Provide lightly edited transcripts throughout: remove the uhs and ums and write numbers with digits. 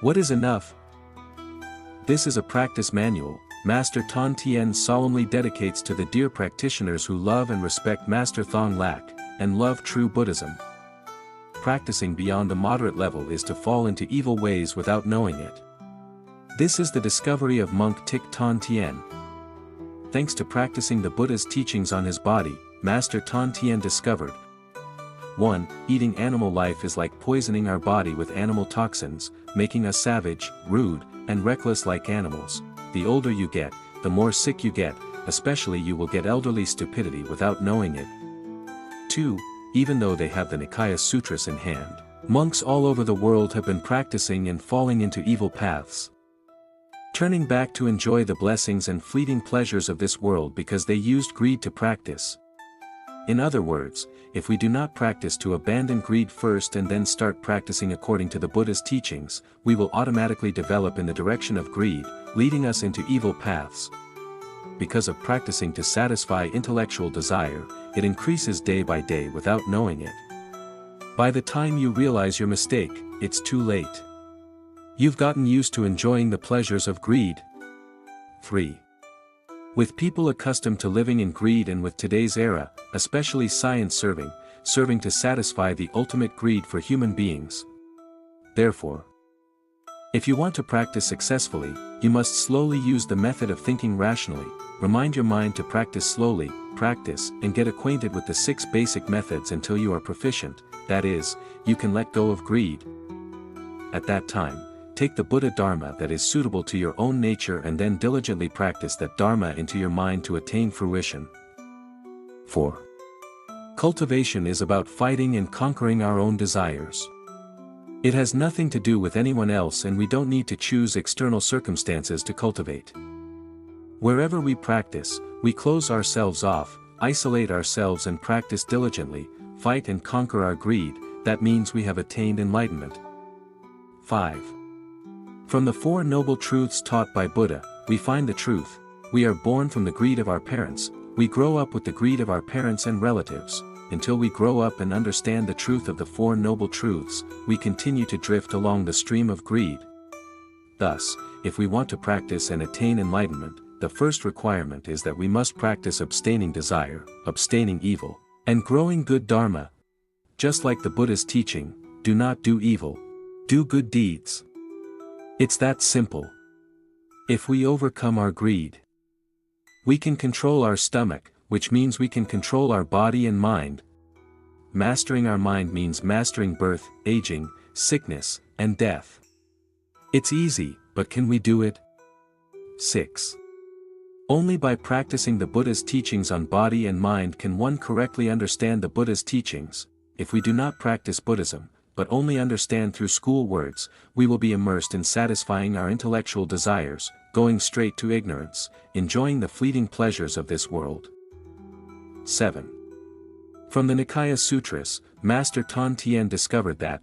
What is enough? This is a practice manual, Master Tan Tien solemnly dedicates to the dear practitioners who love and respect Master Thong Lak, and love true Buddhism. Practicing beyond a moderate level is to fall into evil ways without knowing it. This is the discovery of monk Thich Tan Tien. Thanks to practicing the Buddha's teachings on his body, Master Tan Tien discovered 1. Eating animal life is like poisoning our body with animal toxins, making us savage, rude, and reckless like animals. The older you get, the more sick you get, especially you will get elderly stupidity without knowing it. 2. Even though they have the Nikaya Sutras in hand, monks all over the world have been practicing and falling into evil paths, turning back to enjoy the blessings and fleeting pleasures of this world because they used greed to practice. In other words, if we do not practice to abandon greed first and then start practicing according to the Buddha's teachings, we will automatically develop in the direction of greed, leading us into evil paths. Because of practicing to satisfy intellectual desire, it increases day by day without knowing it. By the time you realize your mistake, it's too late. You've gotten used to enjoying the pleasures of greed. 3. With people accustomed to living in greed and with today's era, especially science serving to satisfy the ultimate greed for human beings. Therefore, if you want to practice successfully, you must slowly use the method of thinking rationally, remind your mind to practice slowly, practice and get acquainted with the 6 basic methods until you are proficient, that is, you can let go of greed. At that time, take the Buddha Dharma that is suitable to your own nature and then diligently practice that Dharma into your mind to attain fruition. 4. Cultivation is about fighting and conquering our own desires. It has nothing to do with anyone else and we don't need to choose external circumstances to cultivate. Wherever we practice, we close ourselves off, isolate ourselves and practice diligently, fight and conquer our greed, that means we have attained enlightenment. 5. From the 4 noble truths taught by Buddha, we find the truth. We are born from the greed of our parents, we grow up with the greed of our parents and relatives. Until we grow up and understand the truth of the 4 noble truths, we continue to drift along the stream of greed. Thus, if we want to practice and attain enlightenment, the first requirement is that we must practice abstaining desire, abstaining evil, and growing good dharma. Just like the Buddha's teaching, do not do evil, do good deeds. It's that simple. If we overcome our greed, we can control our stomach, which means we can control our body and mind. Mastering our mind means mastering birth, aging, sickness, and death. It's easy, but can we do it? 6. Only by practicing the Buddha's teachings on body and mind can one correctly understand the Buddha's teachings. If we do not practice Buddhism, but only understand through school words, we will be immersed in satisfying our intellectual desires, going straight to ignorance, enjoying the fleeting pleasures of this world. 7. From the Nikaya Sutras, Master Tan Tien discovered that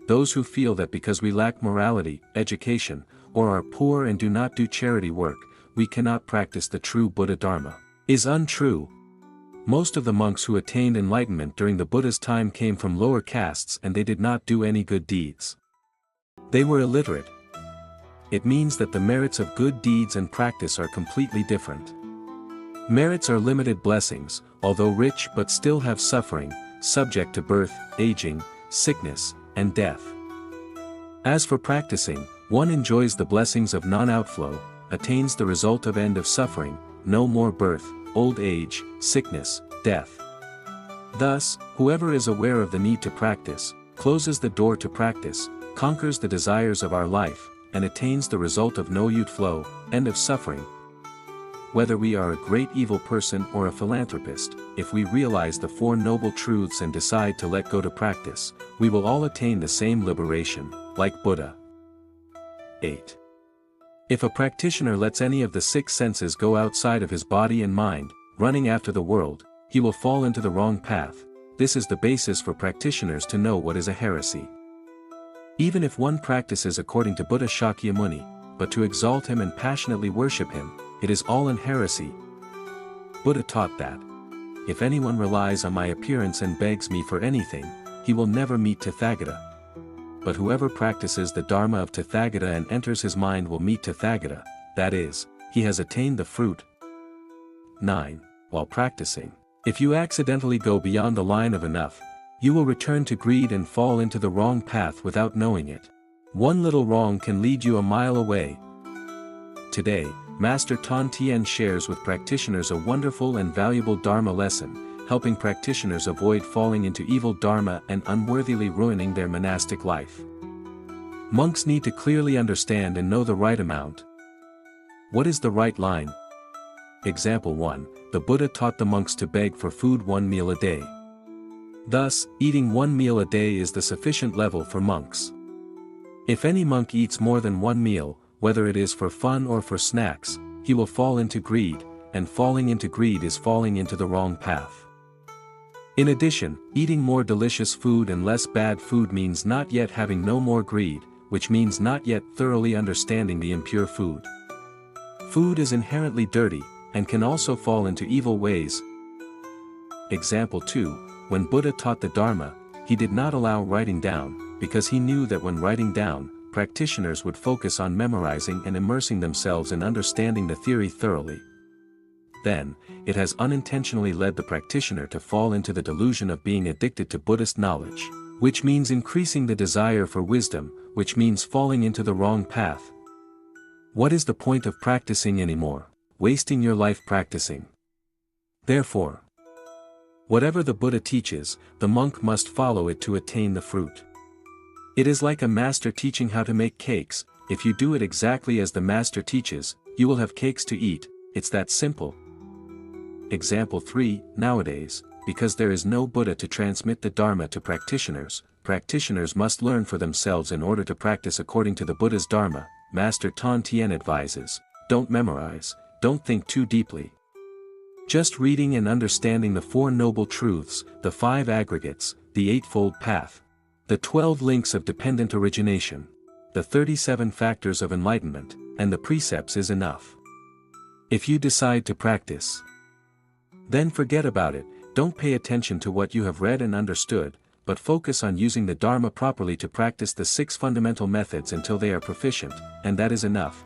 those who feel that because we lack morality, education, or are poor and do not do charity work, we cannot practice the true Buddha Dharma, is untrue. Most of the monks who attained enlightenment during the Buddha's time came from lower castes and they did not do any good deeds. They were illiterate. It means that the merits of good deeds and practice are completely different. Merits are limited blessings, although rich but still have suffering, subject to birth, aging, sickness, and death. As for practicing, one enjoys the blessings of non-outflow, attains the result of end of suffering, no more birth, old age, sickness, death. Thus, whoever is aware of the need to practice, closes the door to practice, conquers the desires of our life, and attains the result of no outflow, end of suffering. Whether we are a great evil person or a philanthropist, if we realize the 4 noble truths and decide to let go to practice, we will all attain the same liberation, like Buddha. 8. If a practitioner lets any of the 6 senses go outside of his body and mind, running after the world, he will fall into the wrong path. This is the basis for practitioners to know what is a heresy. Even if one practices according to Buddha Shakyamuni, but to exalt him and passionately worship him, it is all in heresy. Buddha taught that if anyone relies on my appearance and begs me for anything, he will never meet Tathagata. but whoever practices the Dharma of Tathagata and enters his mind will meet Tathagata, that is, he has attained the fruit. 9. While practicing, if you accidentally go beyond the line of enough, you will return to greed and fall into the wrong path without knowing it. One little wrong can lead you a mile away. Today, Master Tan Tien shares with practitioners a wonderful and valuable Dharma lesson, helping practitioners avoid falling into evil Dharma and unworthily ruining their monastic life. Monks need to clearly understand and know the right amount. What is the right line? Example 1. The Buddha taught the monks to beg for food 1 meal a day. Thus, eating 1 meal a day is the sufficient level for monks. If any monk eats more than 1 meal, whether it is for fun or for snacks, he will fall into greed, and falling into greed is falling into the wrong path. In addition, eating more delicious food and less bad food means not yet having no more greed, which means not yet thoroughly understanding the impure food. Food is inherently dirty, and can also fall into evil ways. Example 2. When Buddha taught the Dharma, he did not allow writing down, because he knew that when writing down, practitioners would focus on memorizing and immersing themselves in understanding the theory thoroughly. Then, it has unintentionally led the practitioner to fall into the delusion of being addicted to Buddhist knowledge, which means increasing the desire for wisdom, which means falling into the wrong path. What is the point of practicing anymore? Wasting your life practicing. Therefore, whatever the Buddha teaches, the monk must follow it to attain the fruit. It is like a master teaching how to make cakes. If you do it exactly as the master teaches, you will have cakes to eat. It's that simple. Example 3. Nowadays, because there is no Buddha to transmit the Dharma to practitioners, practitioners must learn for themselves in order to practice according to the Buddha's Dharma. Master Tan Tien advises, don't memorize, don't think too deeply. Just reading and understanding the 4 noble truths, the 5 aggregates, the Eightfold Path, the 12 links of dependent origination, the 37 factors of enlightenment, and the precepts is enough. If you decide to practice, then forget about it. Don't pay attention to what you have read and understood, but focus on using the Dharma properly to practice the 6 fundamental methods until they are proficient, and that is enough.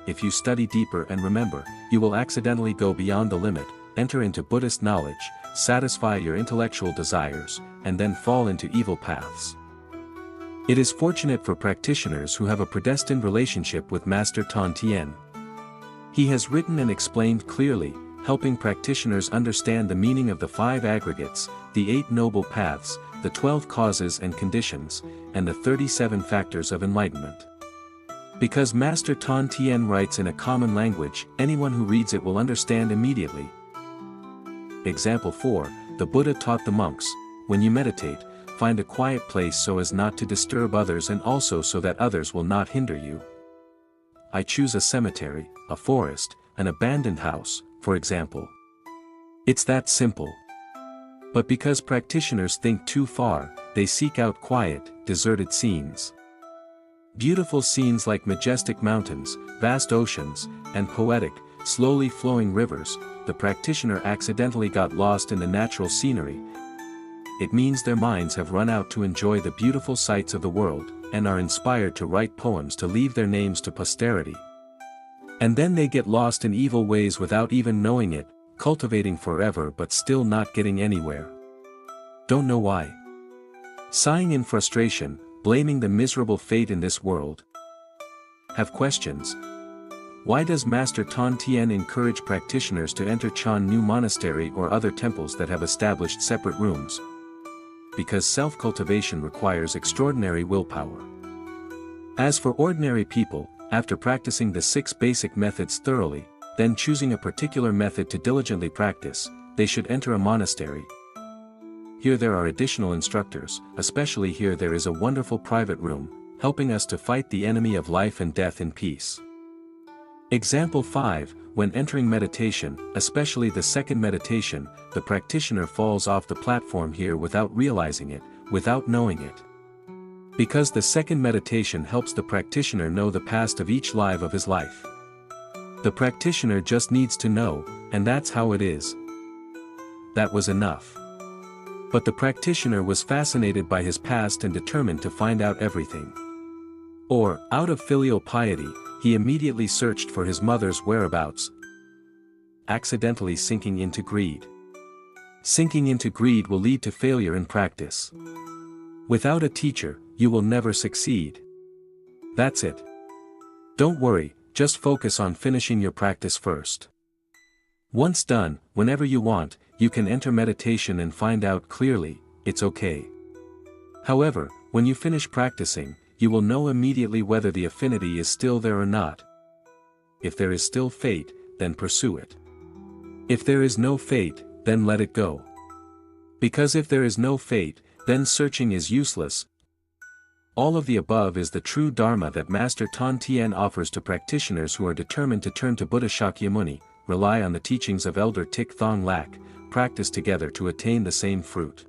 If you study deeper and remember, you will accidentally go beyond the limit, enter into Buddhist knowledge, satisfy your intellectual desires, and then fall into evil paths. It is fortunate for practitioners who have a predestined relationship with Master Tan Tien. He has written and explained clearly, helping practitioners understand the meaning of the 5 aggregates, the 8 noble paths, the 12 causes and conditions, and the 37 factors of enlightenment. Because Master Tan Tien writes in a common language, anyone who reads it will understand immediately. Example 4. The Buddha taught the monks, when you meditate, find a quiet place so as not to disturb others and also so that others will not hinder you. I choose a cemetery, a forest, an abandoned house, for example. It's that simple. But because practitioners think too far, they seek out quiet, deserted scenes. Beautiful scenes like majestic mountains, vast oceans, and poetic, slowly flowing rivers. The practitioner accidentally got lost in the natural scenery. It means their minds have run out to enjoy the beautiful sights of the world, and are inspired to write poems to leave their names to posterity. And then they get lost in evil ways without even knowing it, cultivating forever but still not getting anywhere. Don't know why. Sighing in frustration, blaming the miserable fate in this world. Have questions. Why does Master Tan Tien encourage practitioners to enter Chan Nu Monastery or other temples that have established separate rooms? Because self-cultivation requires extraordinary willpower. As for ordinary people, after practicing the 6 basic methods thoroughly, then choosing a particular method to diligently practice, they should enter a monastery. Here there are additional instructors, especially here there is a wonderful private room, helping us to fight the enemy of life and death in peace. Example 5. When entering meditation, especially the second meditation, the practitioner falls off the platform here without realizing it, without knowing it. Because the second meditation helps the practitioner know the past of each life of his life. The practitioner just needs to know, and that's how it is. That was enough. But the practitioner was fascinated by his past and determined to find out everything. Or, out of filial piety, he immediately searched for his mother's whereabouts, accidentally sinking into greed. Sinking into greed will lead to failure in practice. Without a teacher, you will never succeed. That's it. Don't worry, just focus on finishing your practice first. Once done, whenever you want, you can enter meditation and find out clearly, it's okay. However, when you finish practicing, you will know immediately whether the affinity is still there or not. If there is still fate, then pursue it. If there is no fate, then let it go. Because if there is no fate, then searching is useless. All of the above is the true Dharma that Master Tan Tien offers to practitioners who are determined to turn to Buddha Shakyamuni, rely on the teachings of Elder Tik Thong Lak, practice together to attain the same fruit.